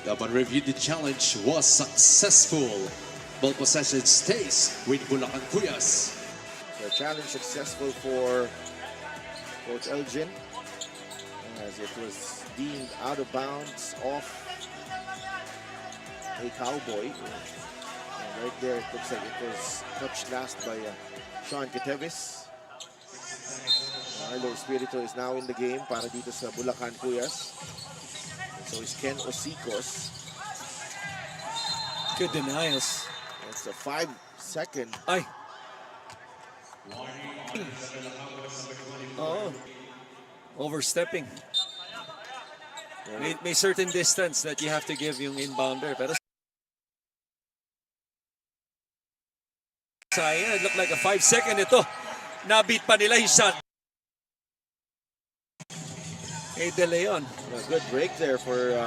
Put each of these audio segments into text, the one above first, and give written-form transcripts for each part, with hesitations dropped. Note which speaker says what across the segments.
Speaker 1: Upon review, the challenge was successful. Ball possession stays with Bulacan Cuyas.
Speaker 2: The challenge successful for Coach Elgin as it was deemed out of bounds off a Cowboy. And right there, it looks like it was touched last by Sean Ketevis. Arlo Espiritu is now in the game para dito sa Bulacan Cuyas. And so is Ken Osicos.
Speaker 3: Good denials.
Speaker 2: It's a 5-second.
Speaker 3: Ay. Oh. Overstepping. May certain distance that you have to give yung inbounder. Pero sayang, it looked like a 5-second ito. Nabit pa nila yung shot. Hey, De Leon.
Speaker 2: A good break there for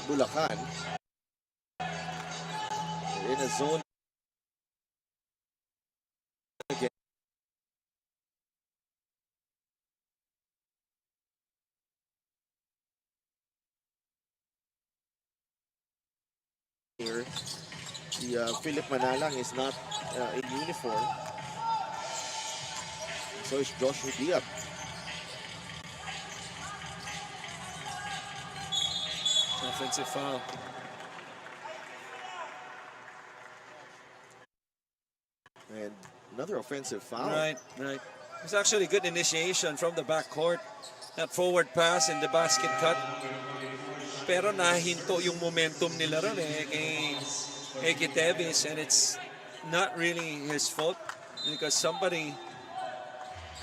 Speaker 2: Bulacan. In a zone again. Here, the Philip Manalang is not in uniform. So is Joshua Diab.
Speaker 3: Offensive foul.
Speaker 2: And another offensive foul.
Speaker 3: Right. It's actually good initiation from the backcourt. That forward pass and the basket cut. Pero nahinto yung momentum nila ron kay Ketevis, and it's not really his fault because somebody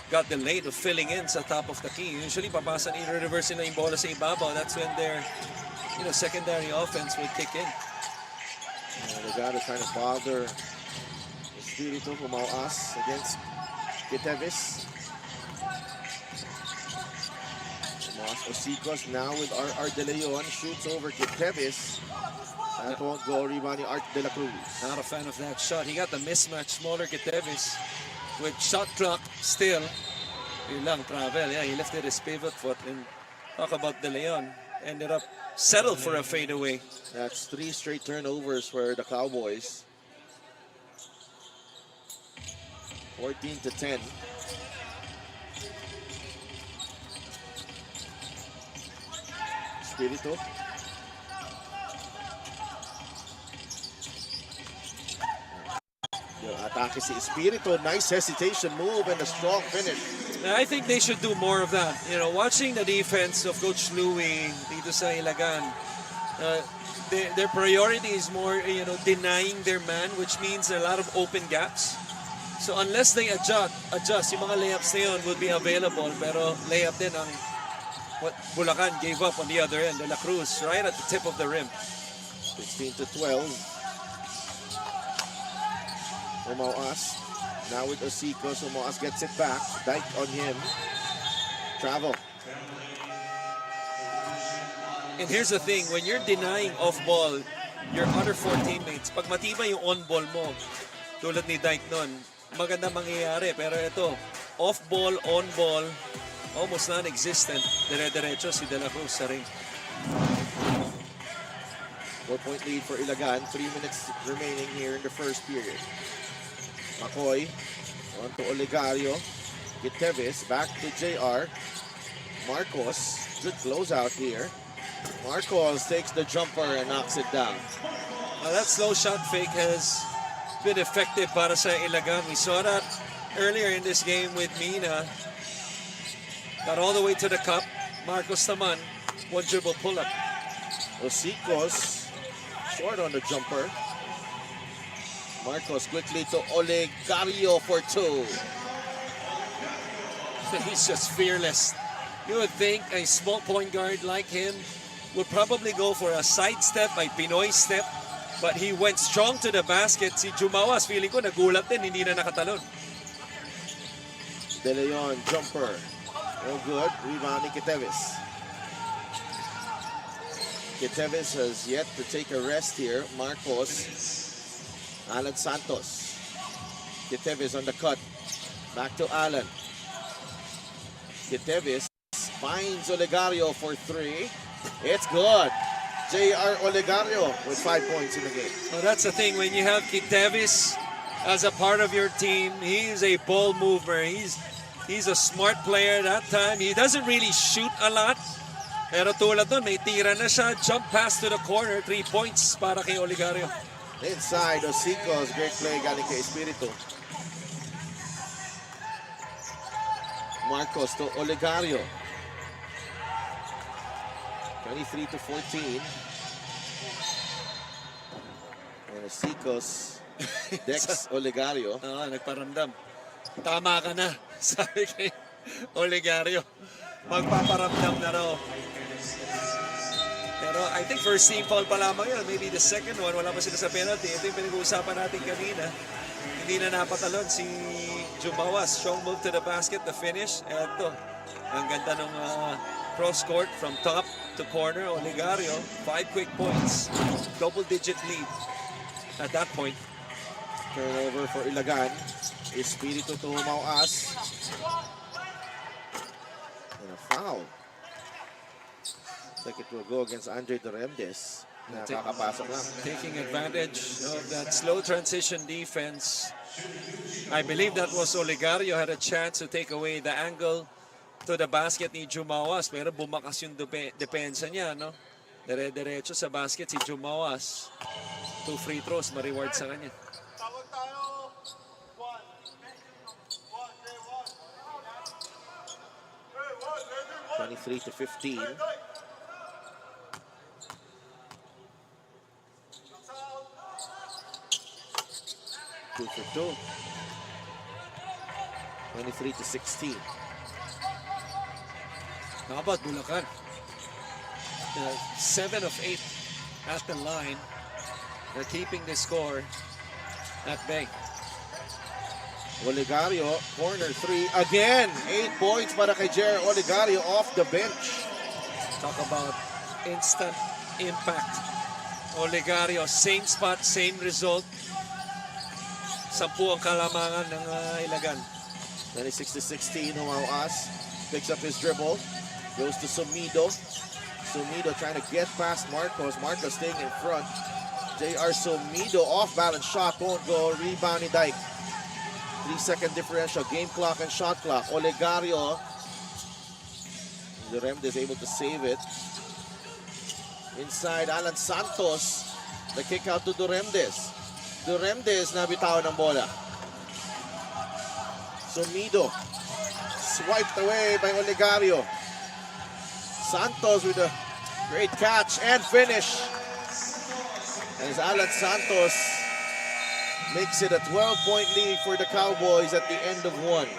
Speaker 3: got delayed of filling in sa top of the key. Usually papasa nila, reverse nila yung bola sa ibabaw. That's when their secondary offense would kick in.
Speaker 2: They got to kind of bother Espiritu Humawas against Ketevis. Humawas Osicos now with Art De Leon, shoots over Ketevis. That won't go, rebounding Art De La Cruz.
Speaker 3: Not a fan of that shot. He got the mismatch, smaller Ketevis with shot clock still. Yun lang, travel. Yeah, he lifted his pivot foot, and talk about De Leon. Ended up settled for a fadeaway.
Speaker 2: That's 3 straight turnovers for the Cowboys. 14-10. Espiritu. Yung atake si Espiritu. Nice hesitation move and a strong finish.
Speaker 3: I think they should do more of that. Watching the defense of Coach Louie dito sa Ilagan, their priority is more, denying their man, which means a lot of open gaps. So unless they adjust, yung mga layups na yun would be available. Pero layup din ang what Bulacan gave up on the other end. De La Cruz right at the tip of the rim.
Speaker 2: 16-12. Humawas. Now with Osicos, Humawas gets it back. Dyke on him. Travel.
Speaker 3: And here's the thing, when you're denying off-ball your other 4 teammates, pag matibay yung on-ball mo, tulad ni Dyke nun, maganda mangyayari. Pero ito, off-ball, on-ball, almost non-existent. Dire-diretso si De La Cruz sa ring.
Speaker 2: 4-point lead for Ilagan. 3 minutes remaining here in the first period. McCoy on to Olegario. Ketevis back to JR. Marcos. Good closeout here. Marcos takes the jumper and knocks it down.
Speaker 3: That slow shot fake has been effective para sa Ilagan. We saw that earlier in this game with Mina. Got all the way to the cup. Marcos naman, 1 dribble pull-up.
Speaker 2: Osicos short on the jumper. Marcos quickly to Olegario for 2.
Speaker 3: He's just fearless. You would think a small point guard like him would probably go for a sidestep, a Pinoy step, but he went strong to the basket. Si Jumawas, feeling ko nagulat din, hindi na nakatalon.
Speaker 2: De Leon jumper. No good. Rebounding Ketevis. Ketevis has yet to take a rest here. Marcos Alan Santos. Kitevis on the cut. Back to Alan. Kitevis finds Olegario for 3. It's good. J.R. Olegario with 5 points in the game.
Speaker 3: Well, that's the thing. When you have Kitevis as a part of your team, he's a ball mover. He's a smart player that time. He doesn't really shoot a lot. Pero tulad doon, may tira na siya. Jump pass to the corner. 3 points para kay Olegario.
Speaker 2: Inside, Osicos. Great play galing kay Espiritu. Marcos to Olegario. 23-14. And Osicos. Dex Olegario.
Speaker 3: Nagparamdam. Tama ka na, sabi kay Olegario. Magpaparamdam na raw. Pero I think first team foul pa lamang yun. Maybe the second one, wala pa sila sa penalty. Ito yung pinag-uusapan natin kanina. Hindi na napatalon si Jumawas. Strong move to the basket, the finish. Eto, ang ganda ng cross-court from top to corner. Olegario, 5 quick points. Double-digit lead at that point.
Speaker 2: Turnover for Ilagan. Espiritu to Humawas. And a foul. Like it will go against Andre Doremdes. Nakakapasok lang.
Speaker 3: Taking advantage of that slow transition defense. I believe that was Olegario had a chance to take away the angle to the basket ni Jumawas. Pero bumakas yung depensa niya, no? Dire-diretso sa basket si Jumawas. 2 free throws, ma-reward sa kanya.
Speaker 2: 23-15. Two for two. 23-16.
Speaker 3: How about Bulacan? 7 of 8 at the line. They're keeping the score at bay.
Speaker 2: Olegario, corner 3 again. 8 points para kay Jer Olegario off the bench.
Speaker 3: Talk about instant impact. Olegario, same spot, same result. 10 ang kalamangan ng Ilagan.
Speaker 2: 26-16, Humawas picks up his dribble. Goes to Sumido. Sumido trying to get past Marcos. Marcos staying in front. J.R. Sumido off-balance shot. Won't go. Rebound ni Dyke. 3-second differential. Game clock and shot clock. Olegario. Doremdes able to save it. Inside, Alan Santos. The kick out to Doremdes. Doremdes nabitawan ng bola. Sumido. Swiped away by Olegario. Santos with a great catch and finish. As Alan Santos makes it a 12-point lead for the Cowboys at the end of 1.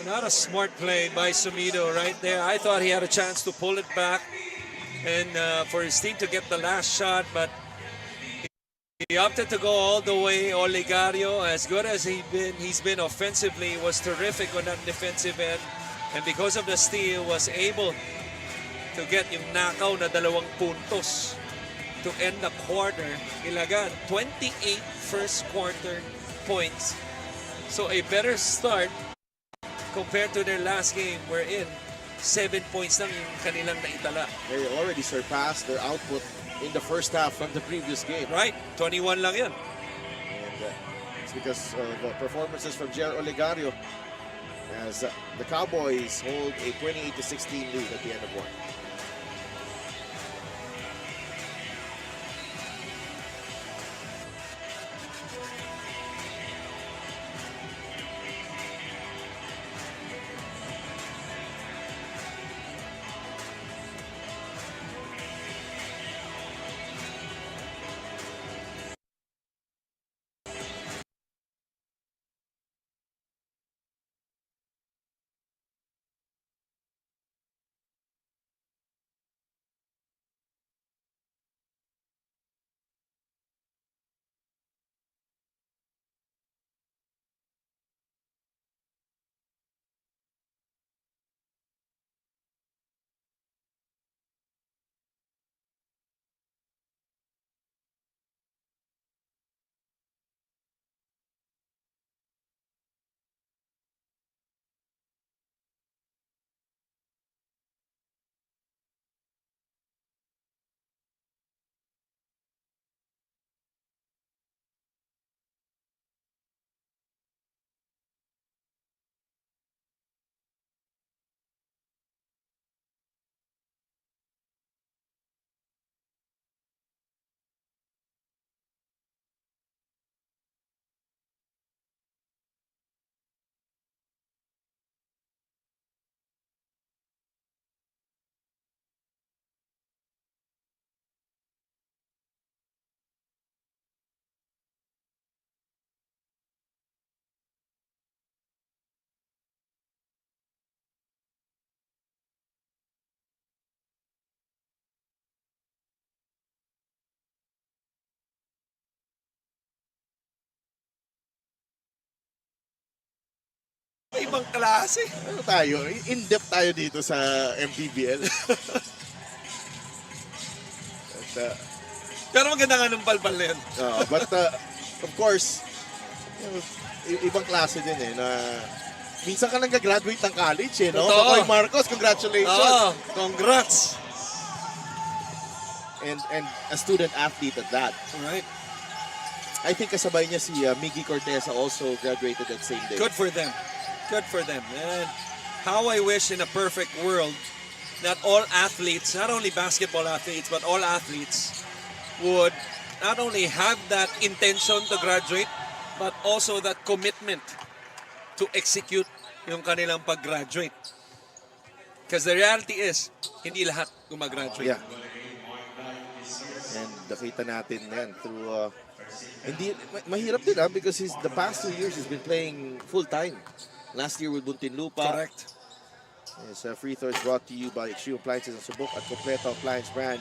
Speaker 3: Not a smart play by Sumido right there. I thought he had a chance to pull it back and for his team to get the last shot, but he opted to go all the way. Olegario, as good as he's been offensively, was terrific on that defensive end. And because of the steal, was able to get yung nakaw na 2 puntos to end the quarter. Ilagan, 28 first quarter points. So a better start compared to their last game. We're in 7 points lang yung kanilang naitala.
Speaker 2: They already surpassed their output in the first half from the previous game.
Speaker 3: Right, 21 lang yan.
Speaker 2: And it's because of performances from Jer Olegario as the Cowboys hold a 28-16 lead at the end of 1.
Speaker 3: ibang klase.
Speaker 2: Ano tayo? In-depth tayo dito sa Mpbl. At,
Speaker 3: Pero maganda nga ng balbal na yun.
Speaker 2: but of course, ibang klase din na minsan ka nang graduate ng college no?
Speaker 3: Totoo.
Speaker 2: Makoy Marcos, congratulations.
Speaker 3: Congrats.
Speaker 2: And a student athlete at that.
Speaker 3: Alright.
Speaker 2: I think kasabay niya si Miggy Corteza also graduated that same day.
Speaker 3: Good for them. Good for them. And how I wish in a perfect world that all athletes, not only basketball athletes, but all athletes would not only have that intention to graduate, but also that commitment to execute yung kanilang pag-graduate. Because the reality is, hindi lahat gumagraduate.
Speaker 2: Yeah. And nakita natin yan through mahirap din because the past 2 years he's been playing full-time. Last year with Muntinlupa.
Speaker 3: Correct.
Speaker 2: His free throws brought to you by Extreme Appliances ng Subok at Kompleto Appliance brand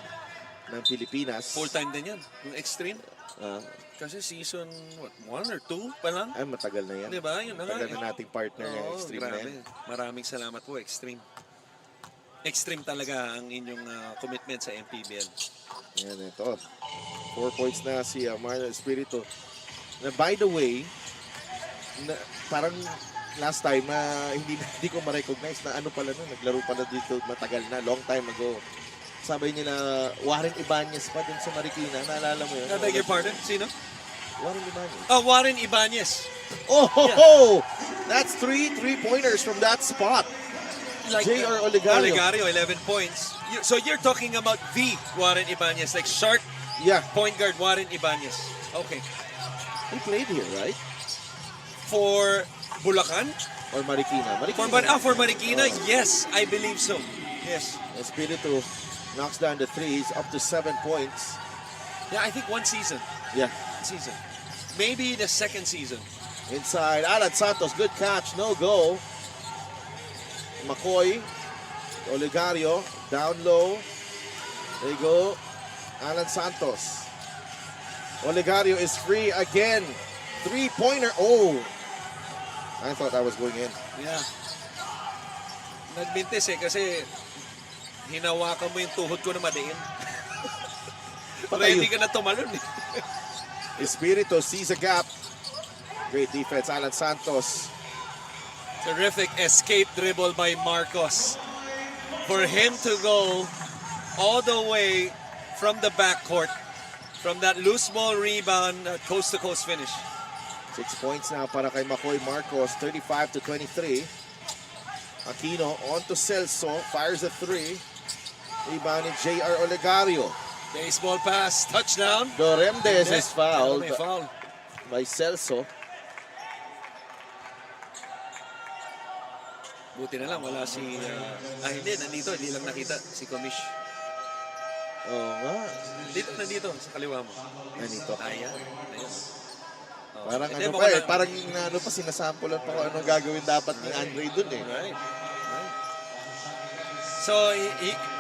Speaker 2: ng Pilipinas.
Speaker 3: Full-time din yan. Yung Extreme. Kasi season, 1 or 2 pa lang?
Speaker 2: Ay, matagal na yan.
Speaker 3: Diba? Yun na nga.
Speaker 2: Matagal na nating partner ng Extreme na yan.
Speaker 3: Maraming salamat po, Extreme. Extreme talaga ang inyong commitment sa Mpbl.
Speaker 2: Yan, ito. 4 points na si Mario Espiritu. Na by the way, parang last time, hindi ko ma-recognize na ano pala naglaro pala dito matagal na, long time ago. Sabay nila Warren Ibanez pa dun sa Marikina. Naalala mo yun?
Speaker 3: I beg your pardon? Sino?
Speaker 2: Warren Ibanez.
Speaker 3: Oh, Warren Ibanez.
Speaker 2: Oh, yeah. That's 3 3-pointers from that spot.
Speaker 3: Like
Speaker 2: J.R. Olegario.
Speaker 3: Olegario, 11 points. So you're talking about the Warren Ibanez, like sharp point guard Warren Ibanez. Okay.
Speaker 2: He played here, right?
Speaker 3: For Bulacan?
Speaker 2: Or Marikina?
Speaker 3: For Marikina, yes, I believe so. Yes.
Speaker 2: Espiritu knocks down the threes, up to 7 points.
Speaker 3: Yeah, I think 1 season.
Speaker 2: Yeah.
Speaker 3: 1 season. Maybe the 2nd season.
Speaker 2: Inside, Alan Santos, good catch, no go. McCoy, Olegario, down low. There you go. Alan Santos. Olegario is free again. 3-pointer. Oh. I thought that was going in.
Speaker 3: Yeah. Nagbintis kasi hinawakan mo yung tuhod ko na madiin. Para hindi ka na tumalon.
Speaker 2: Espiritu sees a gap. Great defense, Alan Santos.
Speaker 3: Terrific escape dribble by Marcos. For him to go all the way from the backcourt, from that loose ball rebound, coast-to-coast finish.
Speaker 2: 6 points now para kay Makoy Marcos, 35-23. Aquino on to Celso, fires a 3. Rebound ni J.R. Olegario.
Speaker 3: Baseball pass, touchdown.
Speaker 2: Doremdes is fouled
Speaker 3: May foul
Speaker 2: by Celso.
Speaker 3: Buti na lang, wala si... hindi lang nakita si Komish.
Speaker 2: Oo nga.
Speaker 3: Nandito, sa kaliwa mo.
Speaker 2: Nandito.
Speaker 3: Ayan.
Speaker 2: Parang parang sinasampulan pa kung anong gagawin dapat ni Andre dun eh.
Speaker 3: Right. So,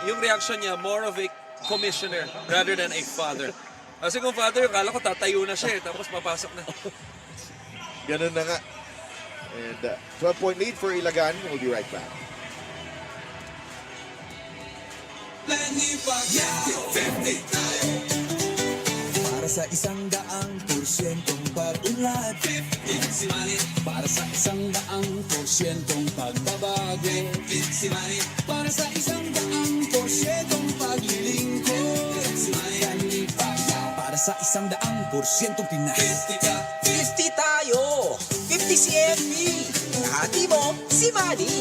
Speaker 3: yung reaction niya, more of a commissioner rather than a father. Kasi kung father, kala ko tatayo na siya tapos papasok na.
Speaker 2: Ganun na nga. And 12-point lead for Ilagan. We'll be right back.
Speaker 4: Para sa 100% pag-unlad, para sa 100% pagbabago, para sa 100% paglilingkod, para sa 100% Pinas. 50 tayo, 50 si MB, kahati mo si Manny.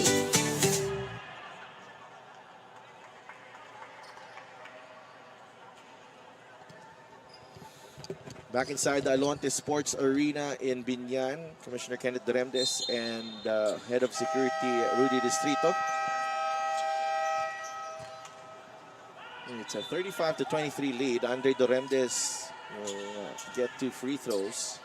Speaker 2: Back inside the Alonte Sports Arena in Binyan, Commissioner Kenneth Doremdes and Head of Security Rudy Distrito. It's a 35-23 lead. Andre Doremdes will get 2 free throws.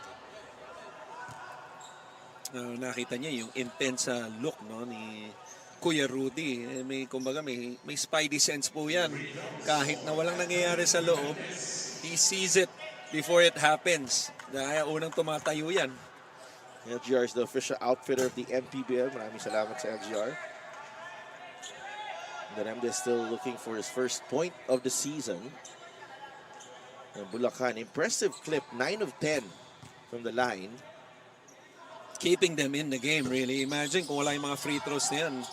Speaker 3: Nakita niya yung intense look ni Kuya Rudy. Kumbaga may spidey sense po yan. Kahit na walang nangyayari sa loob, he sees it before it happens. Kaya unang tumatayo yan.
Speaker 2: LGR is the official outfitter of the Mpbl. Maraming salamat sa LGR. Duremdes still looking for his first point of the season. And Bulacan, impressive clip, 9 of 10 from the line.
Speaker 3: Keeping them in the game, really. Imagine kung wala yung mga free throws na yan.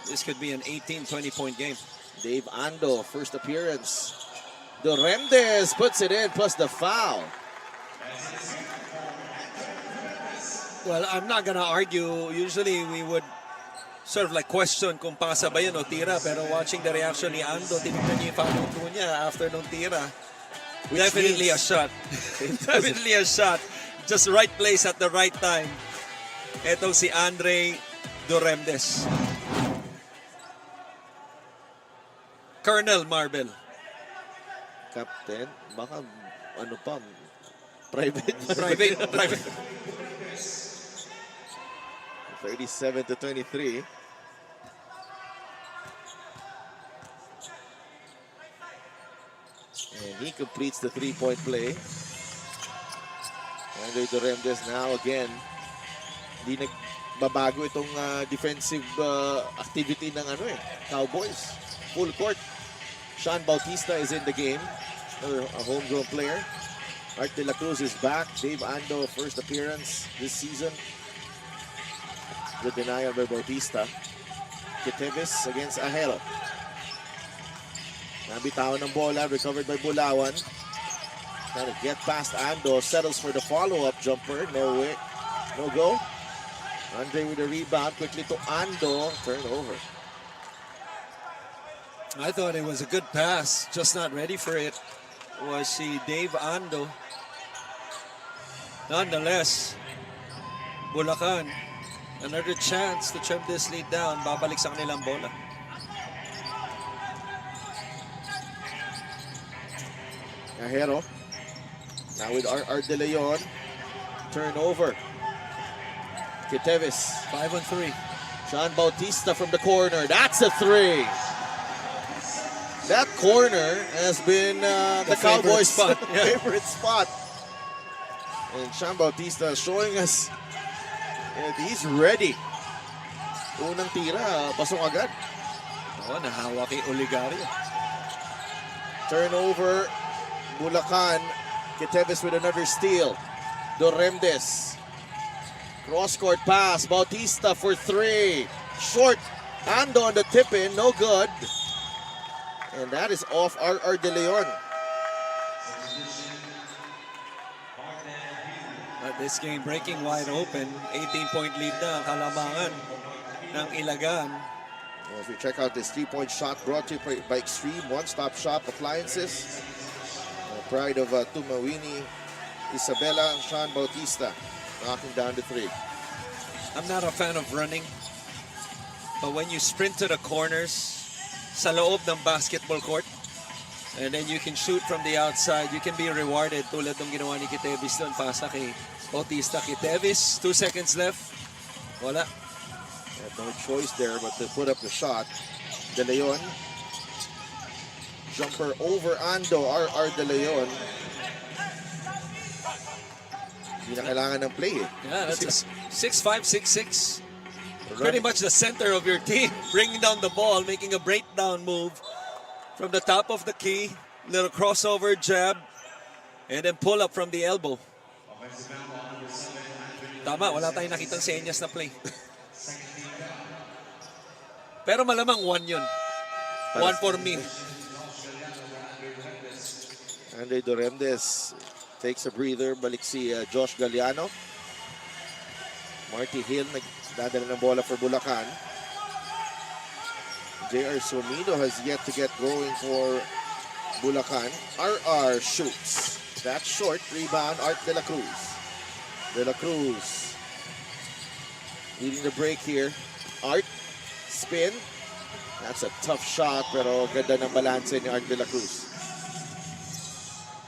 Speaker 3: This could be an 18-20 point game.
Speaker 2: Dave Ando, first appearance. Duremdes puts it in, plus the foul.
Speaker 3: Well, I'm not gonna argue. Usually we would sort of like question kung pasa ba yun o tira. Pero watching the reaction ni Ando, tinignan niya yung follow-through niya after nung tira. Definitely a shot. Definitely a shot. Just right place at the right time. Etong si Andre Duremdes. Colonel Marble.
Speaker 2: Captain, baka ano pa, private.
Speaker 3: Private.
Speaker 2: 37-23. And he completes the three-point play. Andre Duremdes now again. Hindi nagbabago itong defensive activity ng Cowboys. Full court. Sean Bautista is in the game. Another a homegrown player. Art de la Cruz is back. Dave Ando, first appearance this season. The denial by Bautista. Kitevis against Ahelo. Nabitawan ng bola, recovered by Bulawan. Trying to get past Ando, settles for the follow-up jumper. No way, no go. Andre with the rebound, quickly to Ando, turnover.
Speaker 3: I thought it was a good pass, just not ready for it. Was si Dave Ando. Nonetheless, Bulacan, another chance to trim this lead down. Babalik sa kanilang bola.
Speaker 2: Ahero. Now with Art De Leon. Turnover. Kitevis.
Speaker 3: 5-on-3.
Speaker 2: Sean Bautista from the corner. That's a three. That corner has been the Cowboys'
Speaker 3: favorite spot. Yeah.
Speaker 2: favorite spot. And Sean Bautista showing us that he's ready. Unang tira, pasok agad.
Speaker 3: Oo, nahawa kay Oligario.
Speaker 2: Turnover, Bulacan. Kitevis with another steal. Duremdes. Cross-court pass. Bautista for three. Short. Ando on the tip-in. No good. And that is off R.R. De Leon.
Speaker 3: This game breaking wide open. 18-point lead na ang kalamangan ng Ilagan.
Speaker 2: Well, if you check out this three-point shot brought to you by Extreme One-Stop Shop Appliances. Pride of Tumawini, Isabela, Sean Bautista knocking down the three.
Speaker 3: I'm not a fan of running. But when you sprint to the corners sa loob ng basketball court, and then you can shoot from the outside, you can be rewarded tulad ng ginawa ni Kitevis doon. Pasa kay Bautista. Kitevis, 2 seconds left. Wala.
Speaker 2: Had no choice there but to put up the shot. De Leon. Jumper over Ando, R.R. De Leon. Hindi na kailangan ng play eh.
Speaker 3: Yeah, that's a 6'5", 6'6". Pretty much the center of your team. Bringing down the ball, making a breakdown move from the top of the key. Little crossover jab. And then pull up from the elbow. Tama, wala tayong nakitang senyas na play. Pero malamang 1 yun. 1 for me.
Speaker 2: Andre Duremdes takes a breather. Balik si Josh Galliano. Marty Hill nagdadala ng bola for Bulacan. J.R. Sumido has yet to get going for Bulacan. R.R. shoots. That's short. Rebound, Art De La Cruz. De La Cruz leading the break here. Art, spin. That's a tough shot, pero ganda ng balanse ni Art De La Cruz.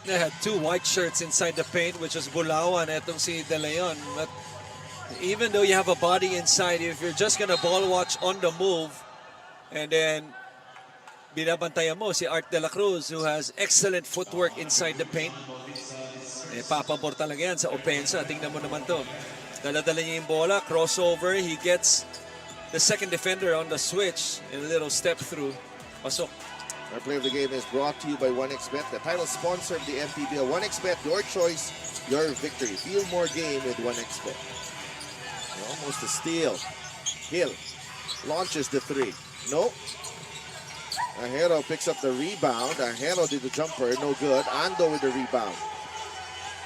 Speaker 3: They had 2 white shirts inside the paint, which was Bulawan, etong si De Leon. But even though you have a body inside, if you're just gonna ball watch on the move, and then binabantayan mo si Art De La Cruz, who has excellent footwork inside the paint, eh, papabor talaga yan sa opensa. Tingnan mo naman to. Dala-dala niya yung bola, crossover. He gets the second defender on the switch and a little step through. Pasok.
Speaker 2: Our play of the game is brought to you by 1xBet, the title sponsor of the Mpbl. 1xBet, your choice, your victory. Feel more game with 1xBet. Almost a steal. Hill launches the three. No. Ajero picks up the rebound. Ajero did the jumper. No good. Ando with the rebound.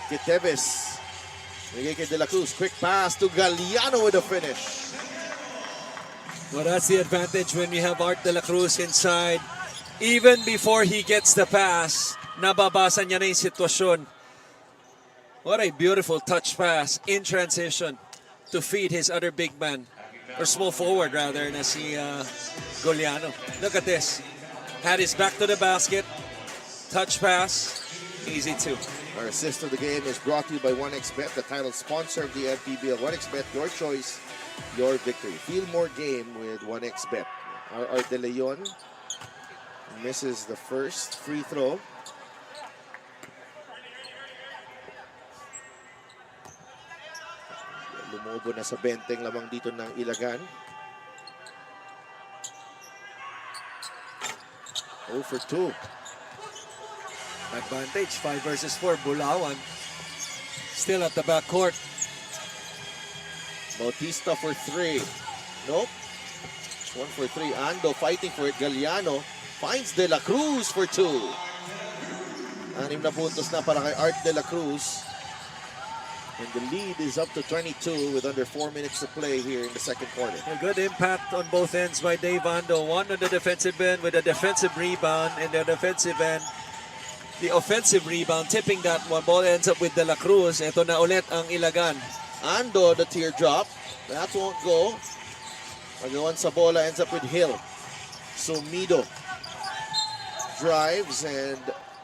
Speaker 2: Kiteves. Miguel De La Cruz. Quick pass to Galliano with the finish.
Speaker 3: Well, that's the advantage when you have Art De La Cruz inside. Even before he gets the pass, nababasa niya na yung sitwasyon. What a beautiful touch pass in transition to feed his other big man, or small forward rather, na si Goliano. Look at this. Had his back to the basket. Touch pass. Easy two.
Speaker 2: Our assist of the game is brought to you by 1xBet, the title sponsor of the Mpbl. 1xBet, your choice, your victory. Feel more game with 1xBet. Our De Leon misses the first free throw. Lumobo na sa benteng lamang dito ng Ilagan. 0 for 2.
Speaker 3: Advantage, 5 versus 4. Bulacan still at the backcourt.
Speaker 2: Bautista for 3. Nope. 1 for 3. Ando fighting for it. Galliano finds De La Cruz for 2. 6 na puntos na para kay Art De La Cruz. And the lead is up to 22 with under 4 minutes to play here in the second quarter.
Speaker 3: A good impact on both ends by Dave Ando. One on the defensive end with a defensive rebound, and the defensive end, the offensive rebound, tipping that one. Ball ends up with De La Cruz. Ito na ulit ang Ilagan.
Speaker 2: Ando, the teardrop. That won't go. Agawan sa bola ends up with Hill. Sumido drives, and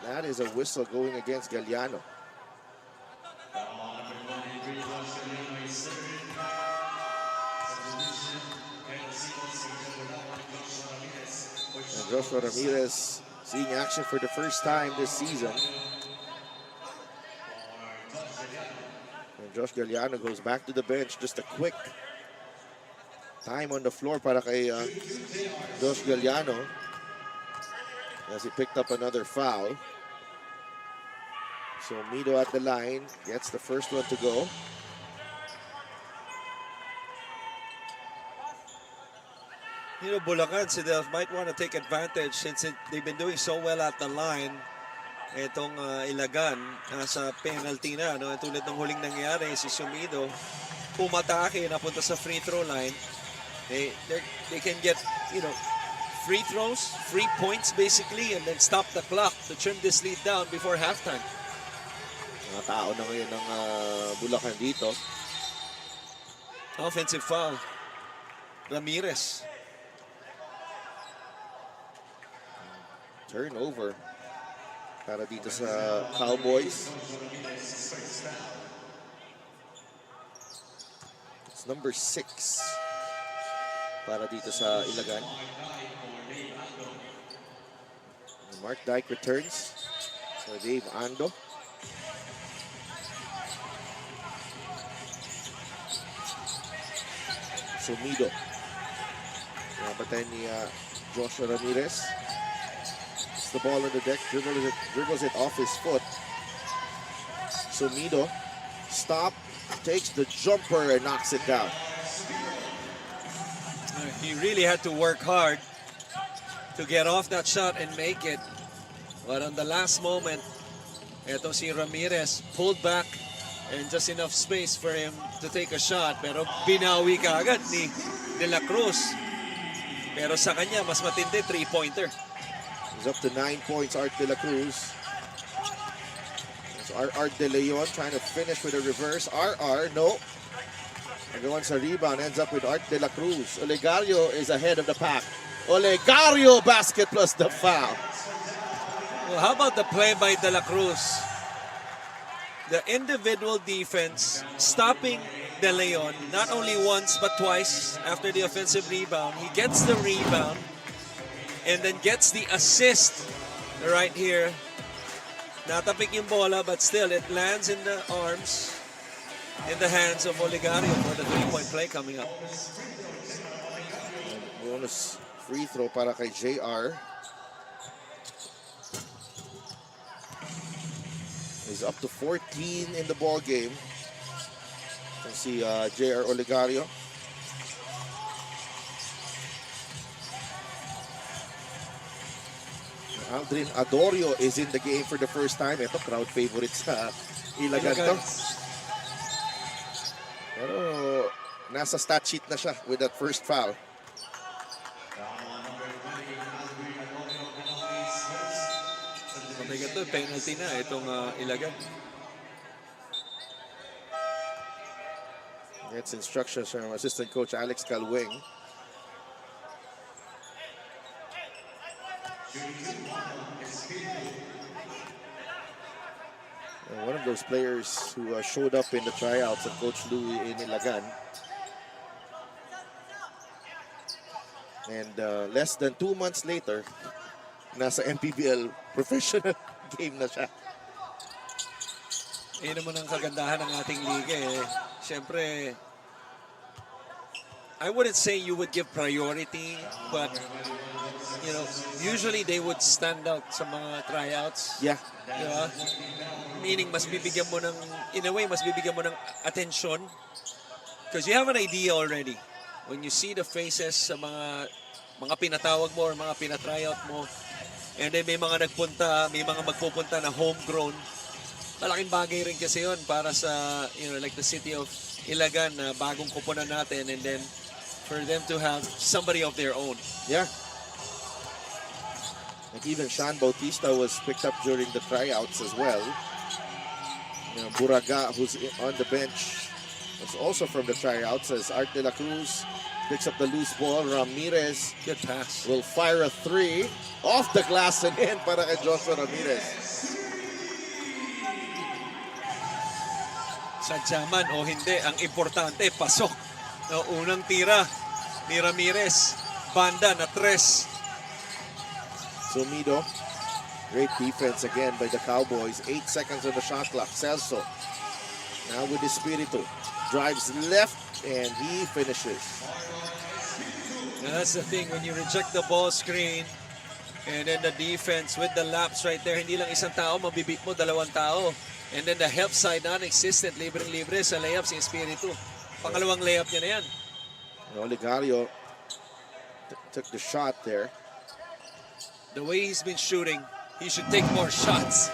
Speaker 2: that is a whistle going against Galliano. And Joshua Ramirez seeing action for the first time this season. And Josh Galliano goes back to the bench. Just a quick time on the floor para kay Josh Galliano as he picked up another foul. So Mido at the line gets the first one to go.
Speaker 3: You know, Bulacan might want to take advantage since they've been doing so well at the line. Itong Ilagan, nasa penalty na. No? Tulad ng huling nangyari, si Sumido, pumatake, napunta sa free throw line. They can get, you know, free throws, free points basically, and then stop the clock to trim this lead down before halftime.
Speaker 2: Mga tao na ngayon ng Bulacan dito.
Speaker 3: Offensive foul. Ramirez.
Speaker 2: Turnover para dito sa Cowboys. It's number 6 para dito sa Ilagan. Mark Dyke returns for Dave Ando. Sumido. Napatay ni Joshua Ramirez. The ball on the deck, dribbles it off his foot. Sumido, stop, takes the jumper and knocks it down.
Speaker 3: He really had to work hard to get off that shot and make it. But on the last moment, eto si Ramirez pulled back and just enough space for him to take a shot. Pero binawi ka agad ni De La Cruz. Pero sa kanya, mas matindi, 3-pointer.
Speaker 2: He's up to 9 points, Art De La Cruz. So Art De Leon trying to finish with a reverse. RR, no. Agawan sa rebound, ends up with Art De La Cruz. Olegario is ahead of the pack. Olegario basket plus the foul.
Speaker 3: Well, how about the play by De La Cruz? The individual defense stopping De Leon not only once but twice after the offensive rebound. He gets the rebound and then gets the assist right here. Natapik yung bola, but still it lands in the arms in the hands of Olegario for the three-point play coming up.
Speaker 2: Bonus free throw para kay JR. He's up to 14 in the ball game. Let's see JR Olegario. Aldrin Adorio is in the game for the first time. Ito, crowd favorite sa Ilagan to. Pero nasa stat sheet na siya with that first foul.
Speaker 3: Mabigat to, penalty na itong Ilagan.
Speaker 2: Gets instructions from assistant coach Alex Calweng. One of those players who showed up in the tryouts of Coach Louie in Ilagan. And less than 2 months later, nasa Mpbl professional game na siya.
Speaker 3: Yun naman ang kagandahan ng ating liga eh. Siyempre, I wouldn't say you would give priority, but you know, usually they would stand out sa mga tryouts.
Speaker 2: Yeah.
Speaker 3: Diba? Meaning, mas bibigyan mo ng, in a way, mas bibigyan mo ng attention. Because you have an idea already. When you see the faces sa mga pinatawag mo or mga pinatryout mo, and then may mga nagpunta, may mga magpupunta na homegrown, malaking bagay rin kasi yun para sa, you know, like the city of Ilagan na bagong kupunan natin, and then for them to have somebody of their own.
Speaker 2: Yeah. Like even Sean Bautista was picked up during the tryouts as well. You know, Buraga, who's on the bench, was also from the tryouts as Art de la Cruz picks up the loose ball. Ramirez
Speaker 3: Good pass.
Speaker 2: will fire a three off the glass and in para kay Joshua Ramirez.
Speaker 3: Sadya man o hindi, ang importante, pasok. No, unang tira ni Ramirez. Banda na 3.
Speaker 2: Sumido, great defense again by the Cowboys. 8 seconds on the shot clock. Celso now with Espiritu. Drives left and he finishes.
Speaker 3: Now that's the thing, when you reject the ball screen and then the defense with the laps right there, hindi lang isang tao, mabibit mo 2 tao. And then the help side non-existent, libreng-libre sa layup si Espiritu. Pangalawang layup niya na yan.
Speaker 2: Olegario took the shot there.
Speaker 3: The way he's been shooting, he should take more shots.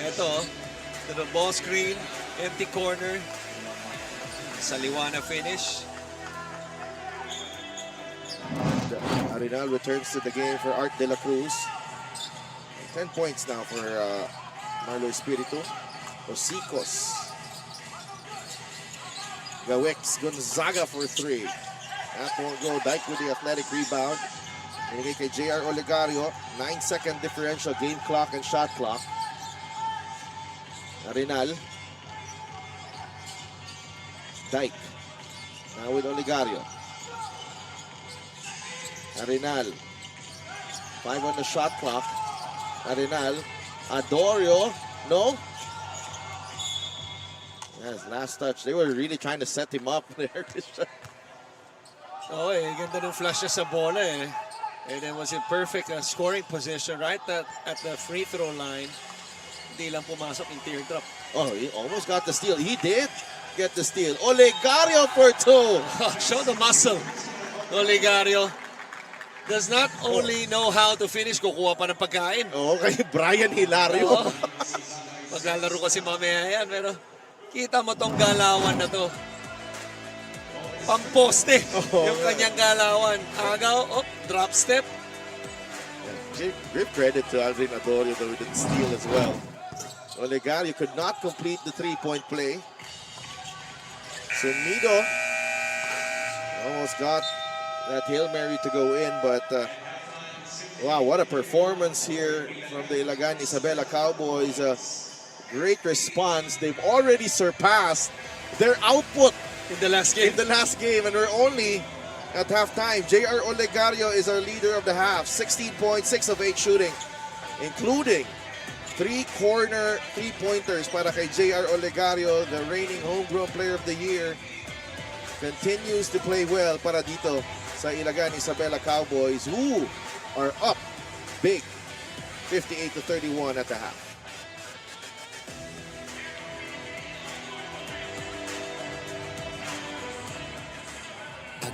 Speaker 3: Eto, to the ball screen, empty corner. Saliwana finish.
Speaker 2: Arenal returns to the game for Art de la Cruz. 10 points now for Marlo Espiritu. Osicos. Gawex Gonzaga for 3. That won't go. Dyke with the athletic rebound. Binigay kay JR Olegario. 9-second differential game clock and shot clock. Arenal. Dyke. Now with Olegario. Arenal. 5 on the shot clock. Arenal. Adorio. No. Yes, last touch. They were really trying to set him up there.
Speaker 3: Oh, ganda ng flash niya sa bola eh. And then was in perfect scoring position right at the free throw line. Hindi lang pumasok yung teardrop.
Speaker 2: Oh, he almost got the steal. He did get the steal. Olegario for 2.
Speaker 3: Show the muscle. Olegario does not only know how to finish, kukuha pa ng pagkain.
Speaker 2: Oh, kay Brian Hilario.
Speaker 3: Oo. Maglalaro kasi mamaya yan, pero kita mo tong galawan na to. Pamposte yung kanyang galawan. Agaw, drop step.
Speaker 2: Give credit to Aldrin Adorio though with the steal as well. Olegario could not complete the 3-point play. Sumido almost got that Hail Mary to go in, but wow, what a performance here from the Ilagan Isabela Cowboys. Great response. They've already surpassed their output
Speaker 3: In the last game.
Speaker 2: in the last game, and we're only at halftime. JR Olegario is our leader of the half. 16 points, 6 of 8 shooting, including Three-corner, three-pointers para kay J.R. Olegario, the reigning homegrown player of the year. Continues to play well para dito sa Ilagan Isabela Cowboys, who are up big, 58-31 at the half.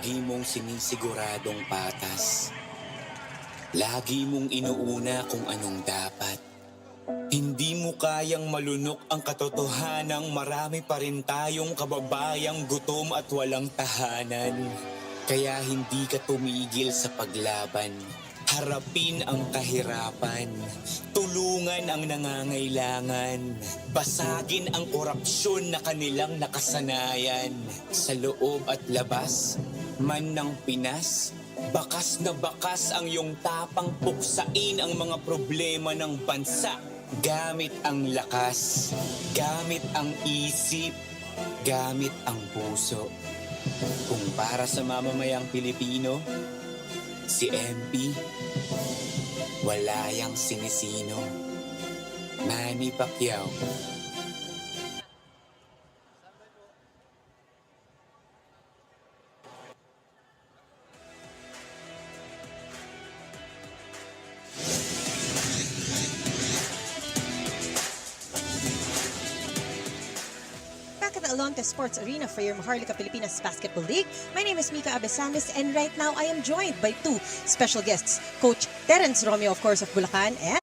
Speaker 4: Lagi mong sinisiguradong patas. Lagi mong inuuna kung anong dapat. Hindi mo kayang malunok ang katotohanang marami pa rin tayong kababayang gutom at walang tahanan. Kaya hindi ka tumigil sa paglaban. Harapin ang kahirapan. Tulungan ang nangangailangan. Basagin ang korupsyon na kanilang nakasanayan. Sa loob at labas, man ng Pinas, bakas na bakas ang iyong tapang puksain ang mga problema ng bansa. Gamit ang lakas, gamit ang isip, gamit ang puso. Kung para sa mamamayang Pilipino, si MP, wala yang sinisino. Manny Pacquiao.
Speaker 5: Back at the Alonte Sports Arena for your Maharlika Pilipinas Basketball League. My name is Mika Abesamis, and right now I am joined by two special guests. Coach Terence Romeo, of course, of Bulacan, and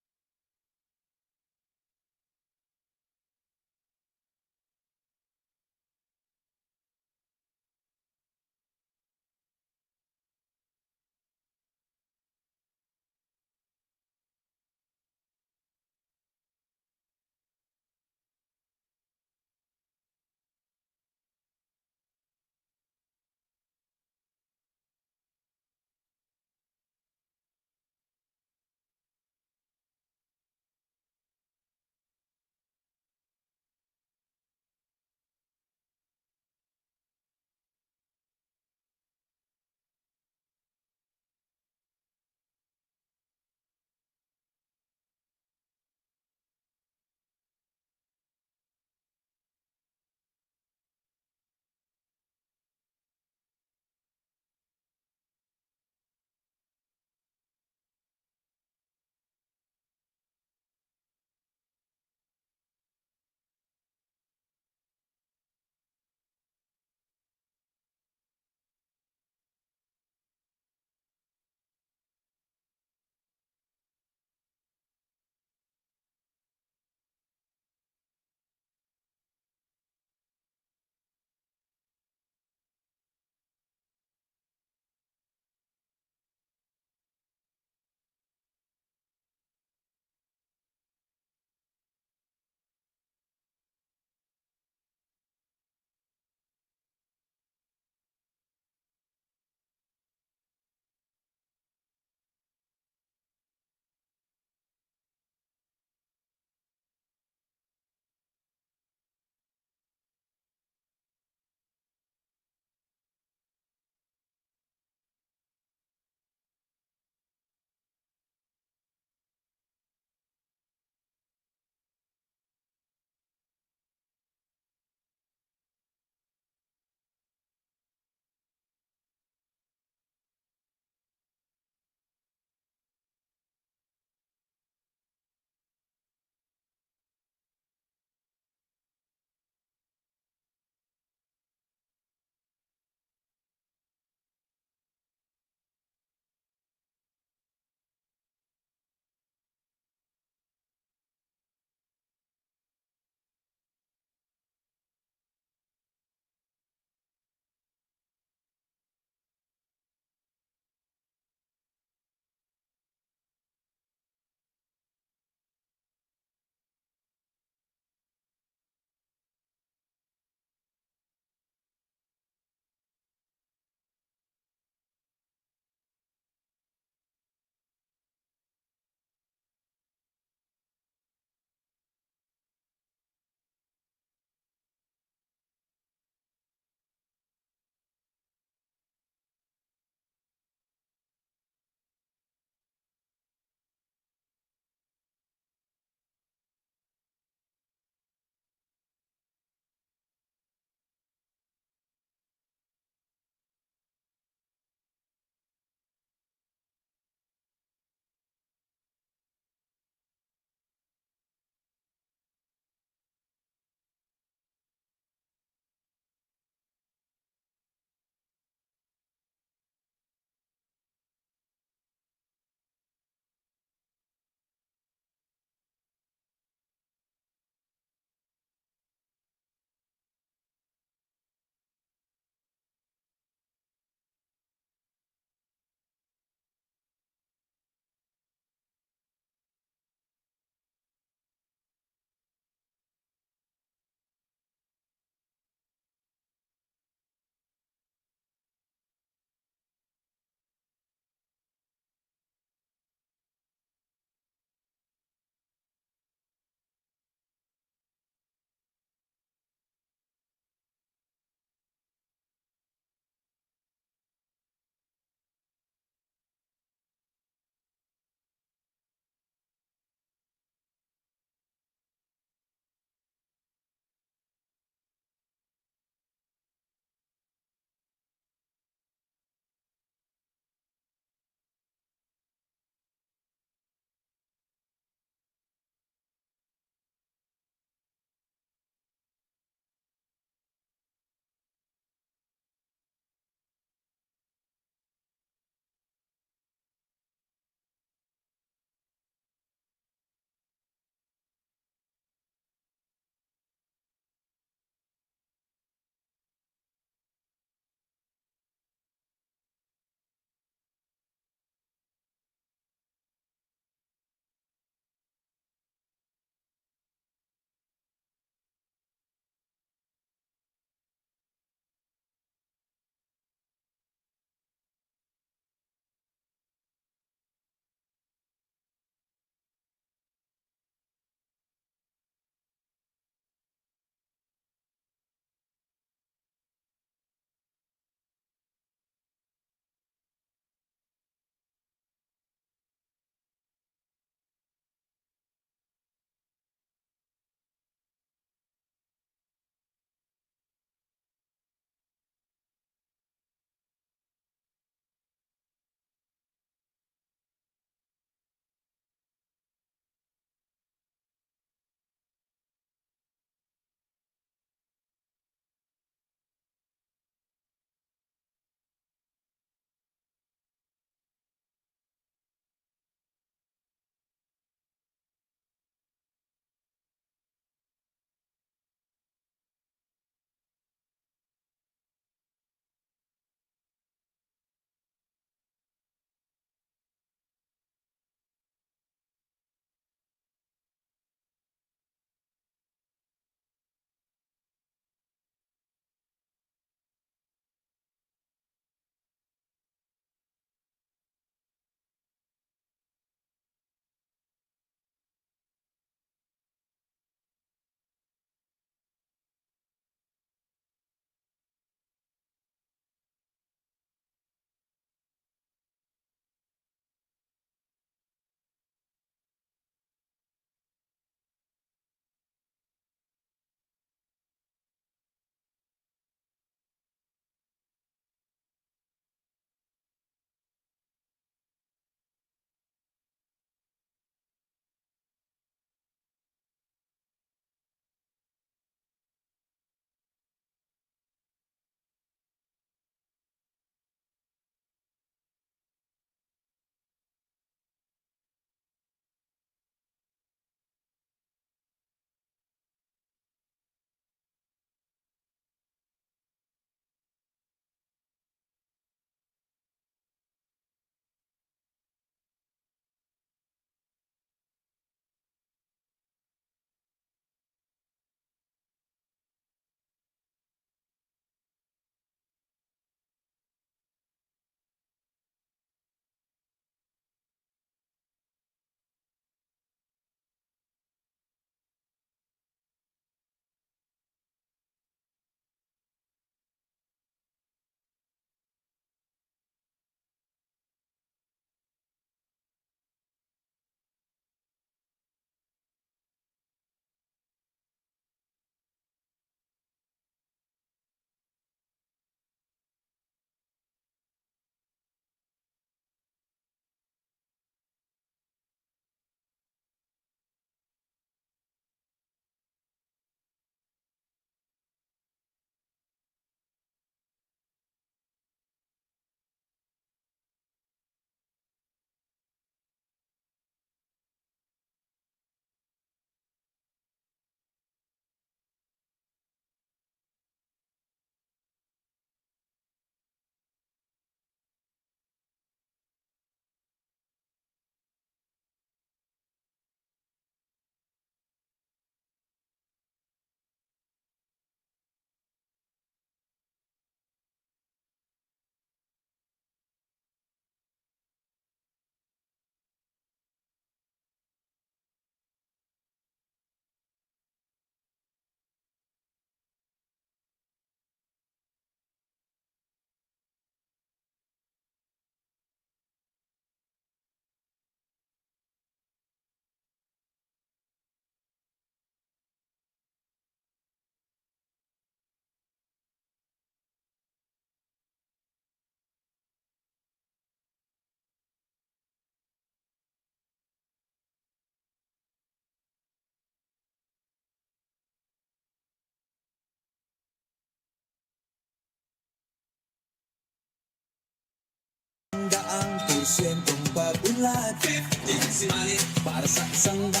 Speaker 4: porsyentong pag-unlad. 15 si Manny. Para sa 100%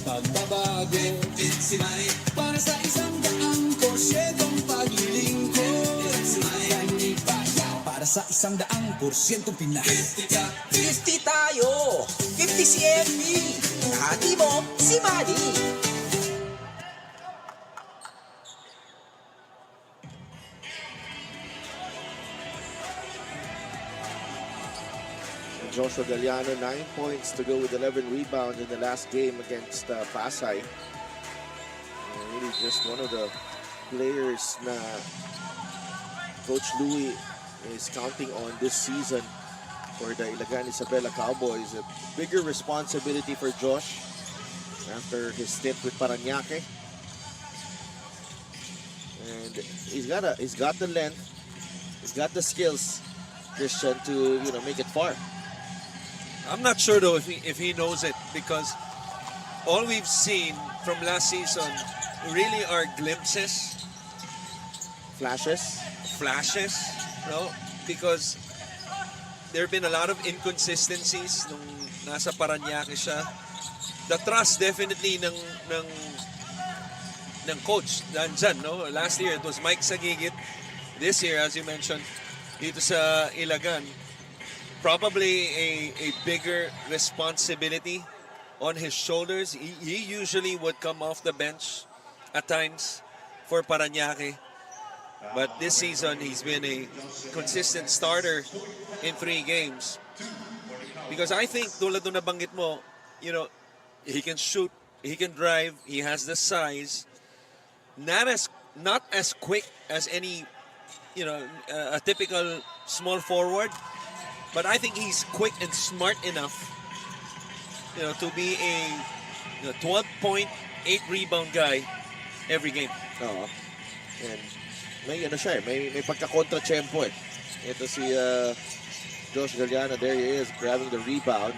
Speaker 4: pagbabago. 15 si Manny. Para sa 100% paglilingkod. 15 si Manny. Para sa 100% Pinas.
Speaker 6: 50 tayo! 50 si MB! Kahati mo, si Manny!
Speaker 2: Joshua Galliano, 9 points to go with 11 rebounds in the last game against Pasay. Really just one of the players na Coach Louie is counting on this season for the Ilagan Isabela Cowboys. A bigger responsibility for Josh after his stint with Parañaque. And he's got the length, he's got the skills, Christian, to make it far.
Speaker 3: I'm not sure though if he knows it, because all we've seen from last season really are glimpses,
Speaker 2: Flashes.
Speaker 3: because there have been a lot of inconsistencies nung nasa Parañaque siya. The trust definitely ng coach nandyan, no? Last year it was Mike Sagigit. This year, as you mentioned, dito sa Ilagan, probably a bigger responsibility on his shoulders. He usually would come off the bench at times for Parañaque. But this season, he's been a consistent starter in 3 games. Because I think, tulad nung nabanggit mo, he can shoot, he can drive, he has the size. Not as quick as any, a typical small forward. But I think he's quick and smart enough, to be a 12-point, 8-rebound guy every game.
Speaker 2: Oo. And may siya may pagka-kontra-tiyempo eh. Ito si Josh Galliano, there he is, grabbing the rebound.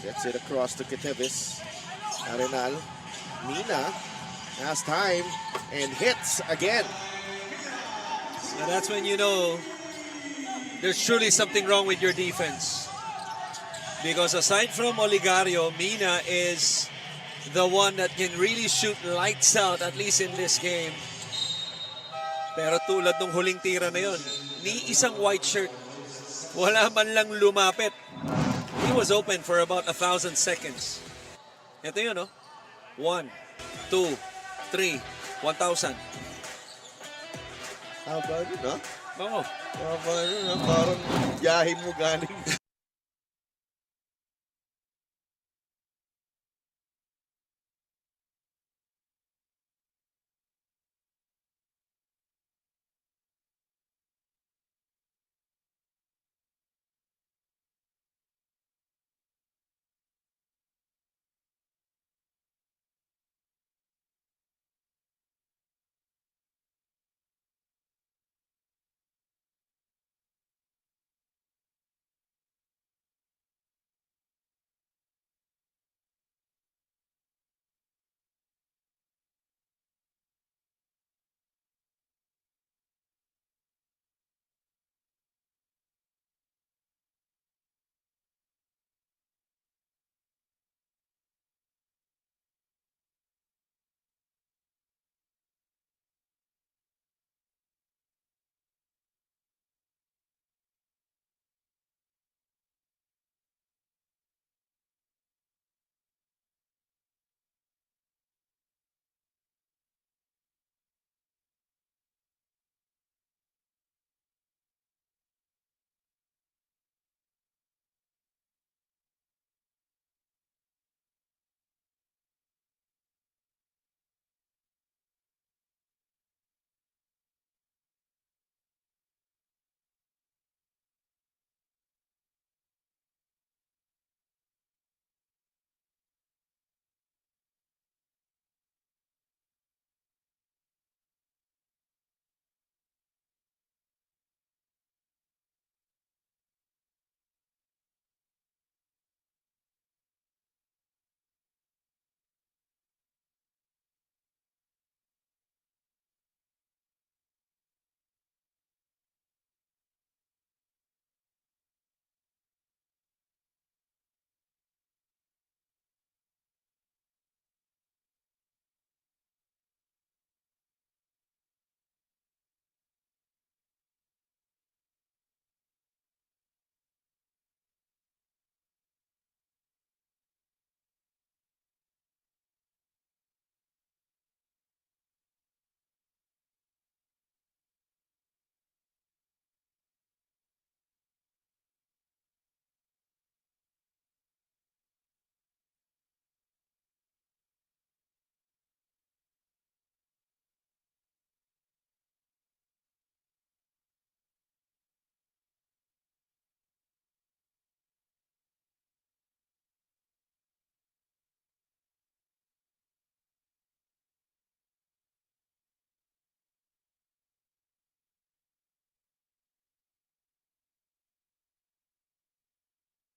Speaker 2: Gets it across to Ketevis. Arenal. Mina has time and hits again.
Speaker 3: And that's when you know there's truly something wrong with your defense. Because aside from Oligario, Mina is the one that can really shoot lights out, at least in this game. Pero tulad ng huling tira na yun, ni isang white shirt, wala man lang lumapit. He was open for about 1,000 seconds. Ito yun, no? 1, 2, 3, 1,000.
Speaker 2: Haba yun, ha?
Speaker 3: Oo.
Speaker 2: Haba yun, ha? Parang biyahe mo galing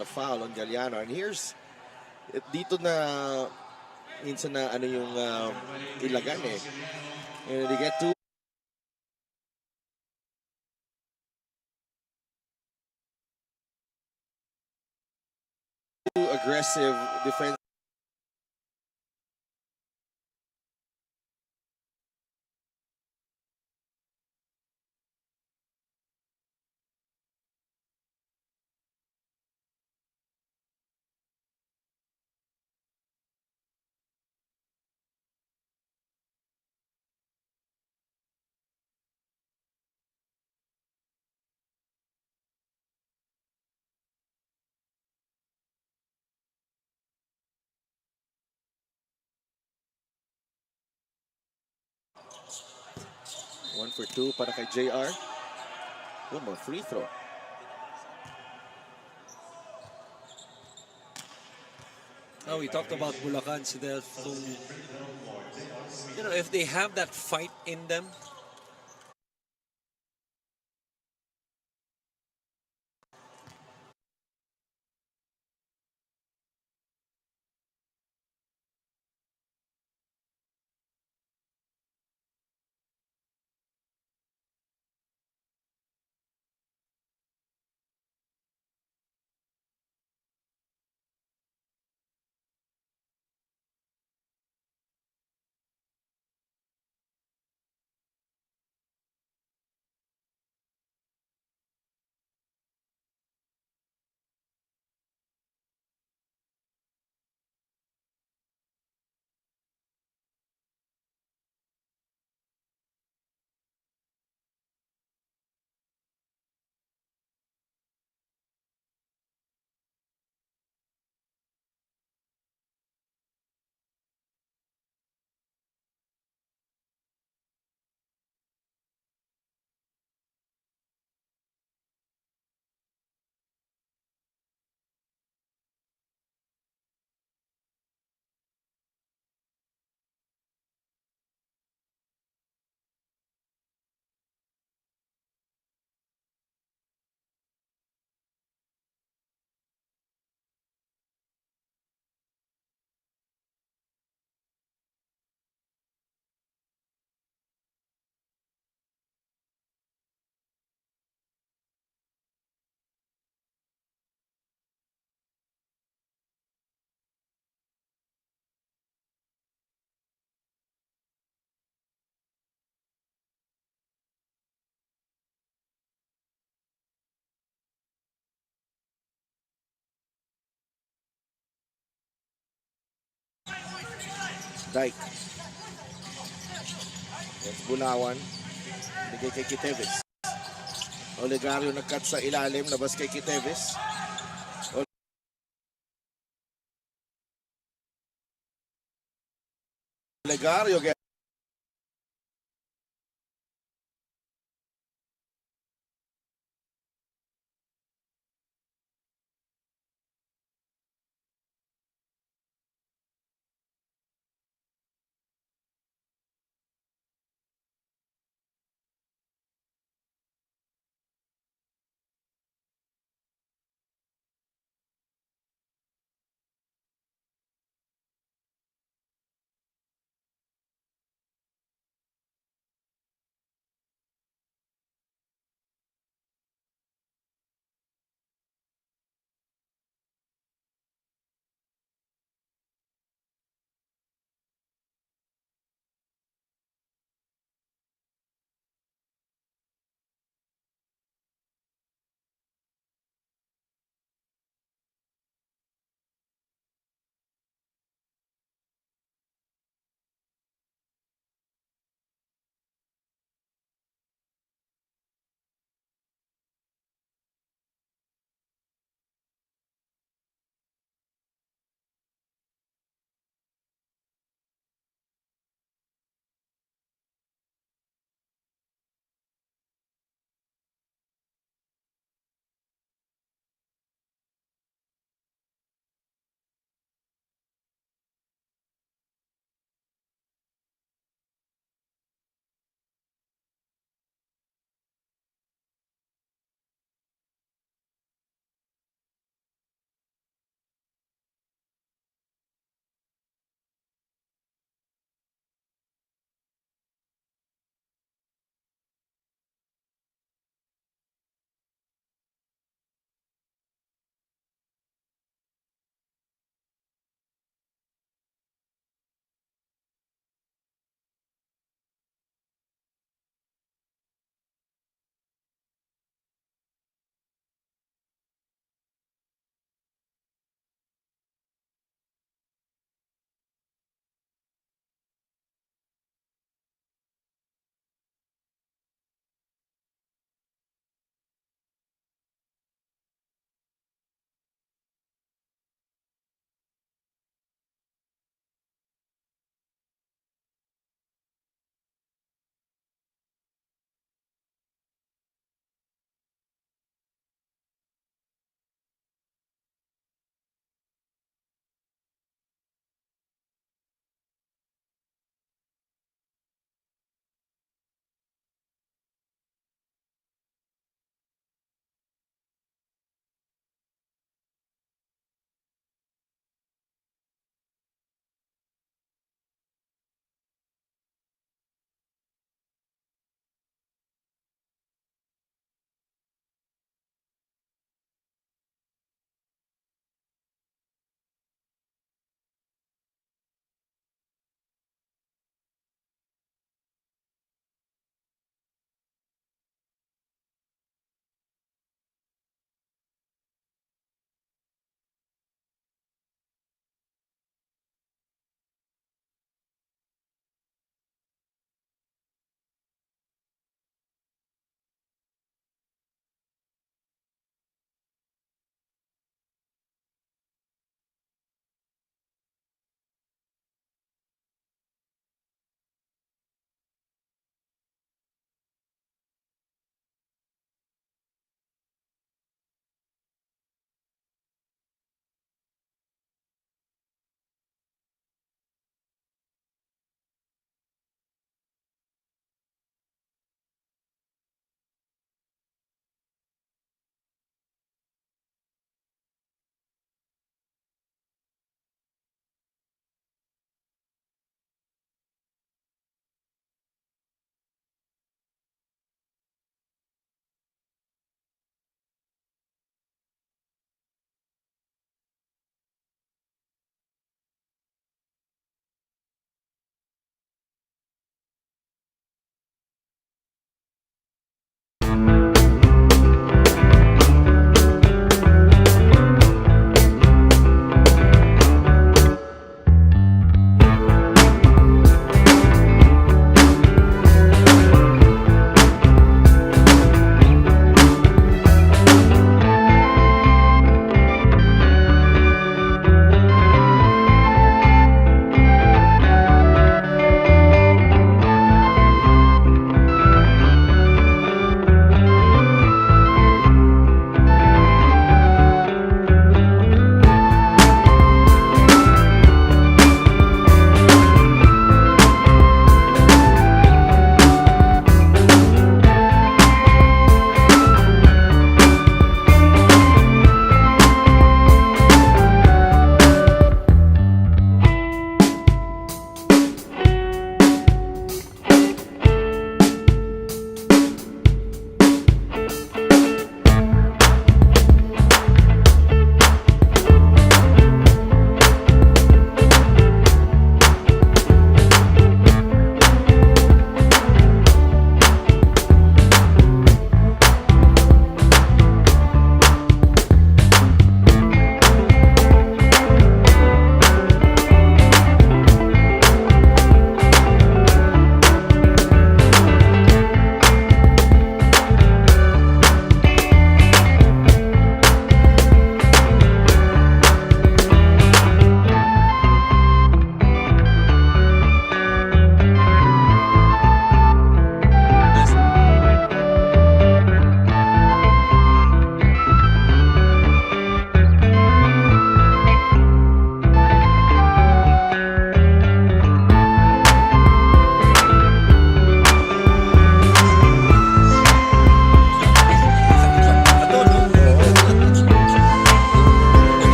Speaker 2: a foul on Galliano. And here's, dito na, minsan na ano yung ilagan eh. And they get to aggressive defense. One for two para kay JR. One more free throw.
Speaker 3: Oh, we talked about Bulacan, so if they have that fight in them,
Speaker 2: Dyke. That's Bulawan. Bigay kay Kiteves. Olegario nag-cut sa ilalim. Labas kay Kiteves. Olegario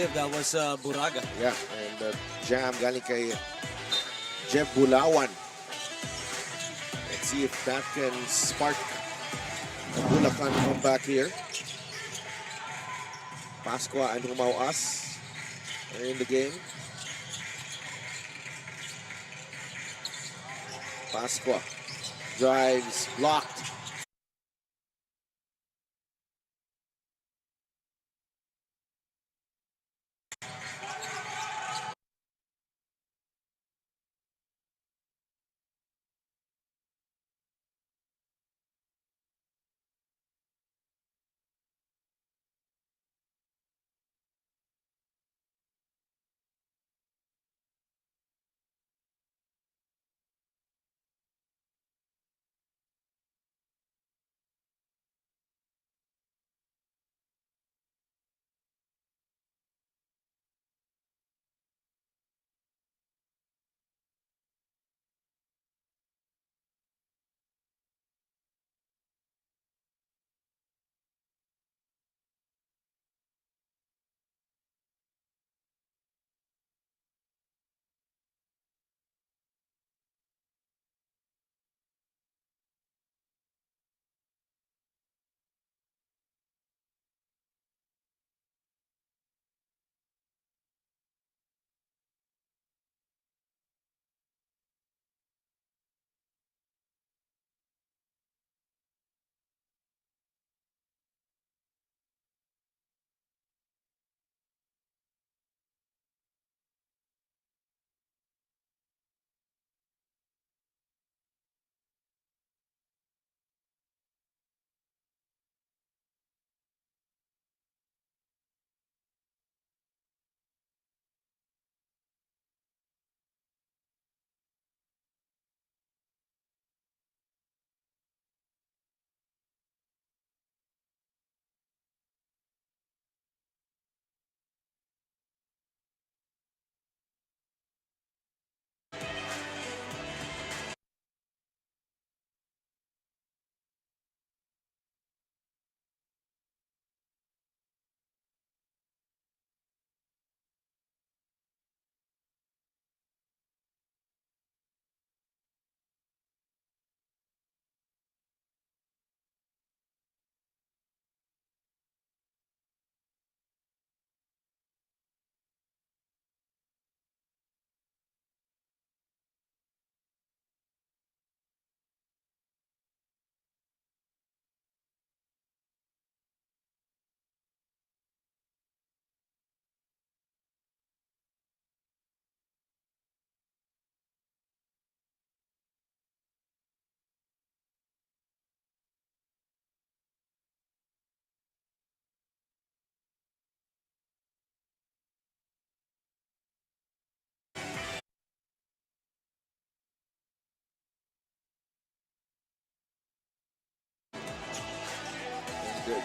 Speaker 3: believe that was Buraga.
Speaker 2: Yeah, and jam galing kay Jeff Bulawan. Let's see if that can spark a Bulacan comeback here. Pascua and Rumauas are in the game. Pascua drives, blocked.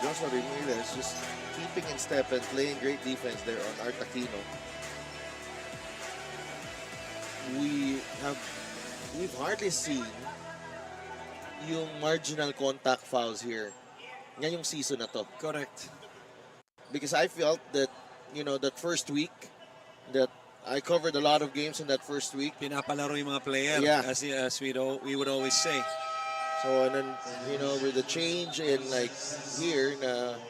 Speaker 2: Joshua Ramirez just keeping in step and playing great defense there on Artaquino. We've hardly seen yung marginal contact fouls here ngayong season na to.
Speaker 3: Correct.
Speaker 2: Because I felt that, that first week, that I covered a lot of games in that first week.
Speaker 3: Pinapalaro yung mga player,
Speaker 2: Yeah.
Speaker 3: as we would always say.
Speaker 2: So, and then, with the change in here na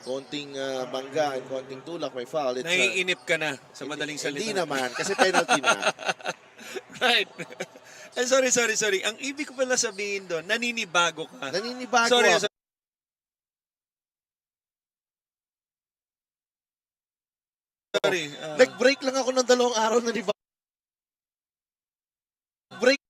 Speaker 2: konting bangga and konting tulak, may foul. It's,
Speaker 3: Naiinip ka na sa madaling salita.
Speaker 2: Hindi naman, kasi penalty na.
Speaker 3: Right. Sorry. Ang ibig ko pala sabihin doon, naninibago ka.
Speaker 2: Naninibago
Speaker 3: Sorry.
Speaker 2: ako.
Speaker 3: Sorry.
Speaker 2: Nag-break lang ako ng 2 araw na break.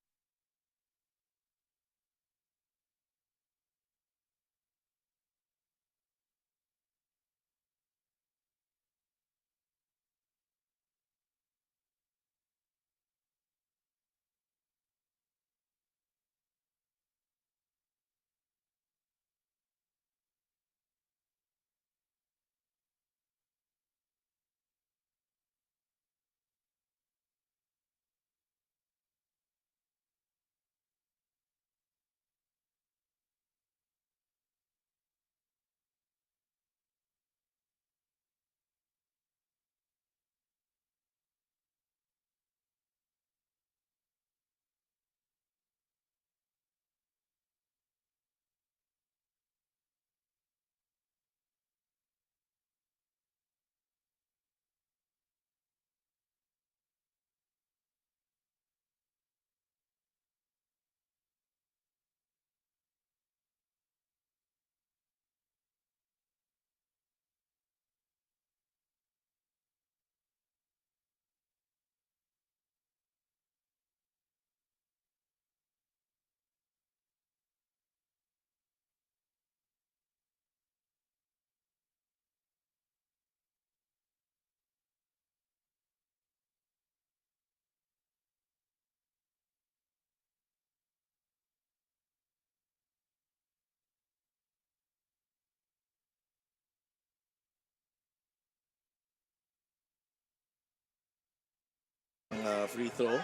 Speaker 2: free throw.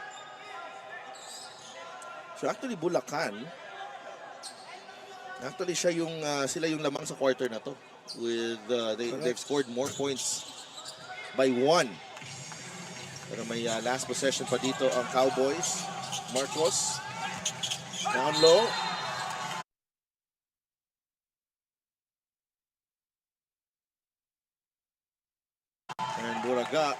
Speaker 2: So actually Bulacan, sila yung lamang sa quarter na to. With they've scored more points by 1. Pero may last possession pa dito ang Cowboys. Marcos down low. And Buraga.